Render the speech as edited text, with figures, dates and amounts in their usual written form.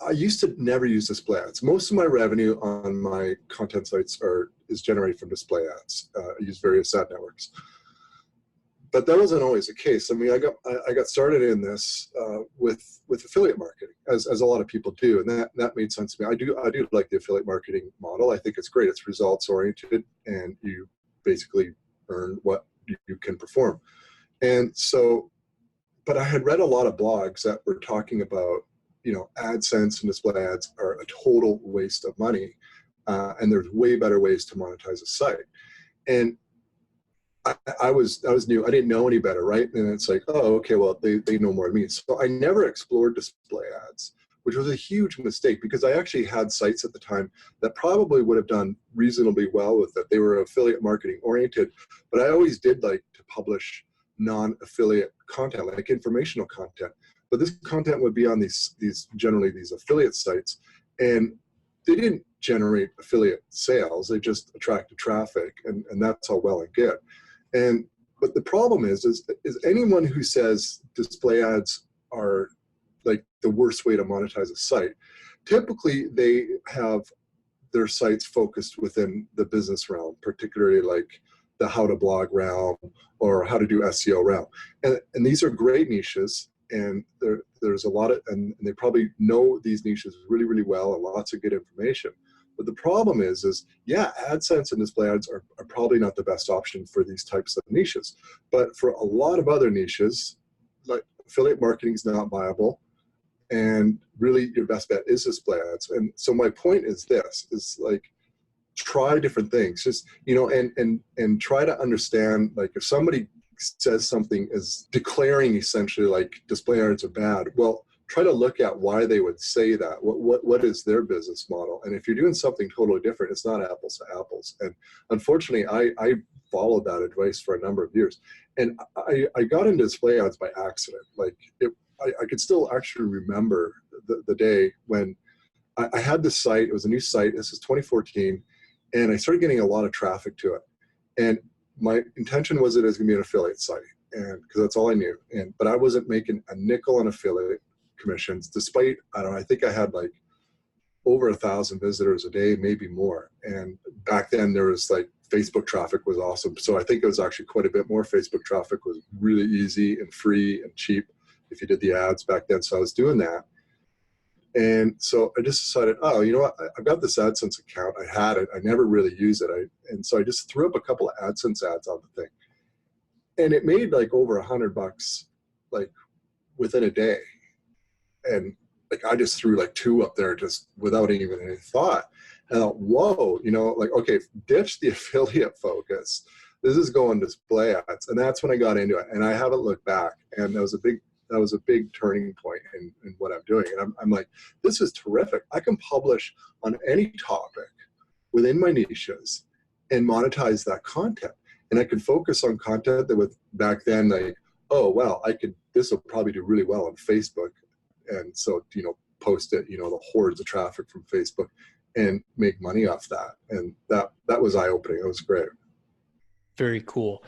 I used to never use display ads. Most of my revenue on my content sites is generated from display ads. I use various ad networks, but that wasn't always the case. I mean, I got started in this with affiliate marketing, as a lot of people do, and that made sense to me. I do like the affiliate marketing model. I think it's great. It's results oriented, and you basically earn what you can perform. And so, but I had read a lot of blogs that were talking about, AdSense and display ads are a total waste of money, and there's way better ways to monetize a site. And I was new. I didn't know any better, right? And it's like, oh, okay, well, they know more than me. So I never explored display ads, which was a huge mistake, because I actually had sites at the time that probably would have done reasonably well with it. They were affiliate marketing oriented, but I always did like to publish non-affiliate content, like informational content. But this content would be on generally these affiliate sites, and they didn't generate affiliate sales. They just attracted traffic, and that's all well and good. But the problem is anyone who says display ads are like the worst way to monetize a site, typically they have their sites focused within the business realm, particularly like the how to blog realm or how to do SEO realm. And these are great niches, and there's a lot of, and they probably know these niches really, really well, and lots of good information. But the problem is yeah, AdSense and display ads are probably not the best option for these types of niches. But for a lot of other niches, like affiliate marketing is not viable, and really your best bet is display ads. And so my point is this, is like, try different things, just, and try to understand, like, if somebody says something is declaring essentially like display ads are bad, well, try to look at why they would say that. What is their business model? And if you're doing something totally different, it's not apples to apples. And unfortunately, I followed that advice for a number of years. And I got into display ads by accident. Like, I could still actually remember the day when I had this site. It was a new site. This is 2014. And I started getting a lot of traffic to it. And my intention was that it was going to be an affiliate site, and because that's all I knew. But I wasn't making a nickel on affiliate commissions, despite, I think I had like over 1,000 visitors a day, maybe more. And back then there was like, Facebook traffic was awesome. So I think it was actually quite a bit more. Facebook traffic was really easy and free and cheap if you did the ads back then. So I was doing that. And so I just decided, oh, you know what? I've got this AdSense account. I had it. I never really used it. And so I just threw up a couple of AdSense ads on the thing. And it made like over $100 like within a day. And like, I just threw like 2 up there just without even any thought. And I thought, whoa, like, okay, ditch the affiliate focus. This is going display ads. And that's when I got into it. And I haven't looked back. And that was a big turning point in what I'm doing. And I'm like, this is terrific. I can publish on any topic within my niches and monetize that content. And I could focus on content that with back then, like, oh, well, this will probably do really well on Facebook. And so, post it, the hordes of traffic from Facebook and make money off that. And that was eye-opening. It was great. Very cool.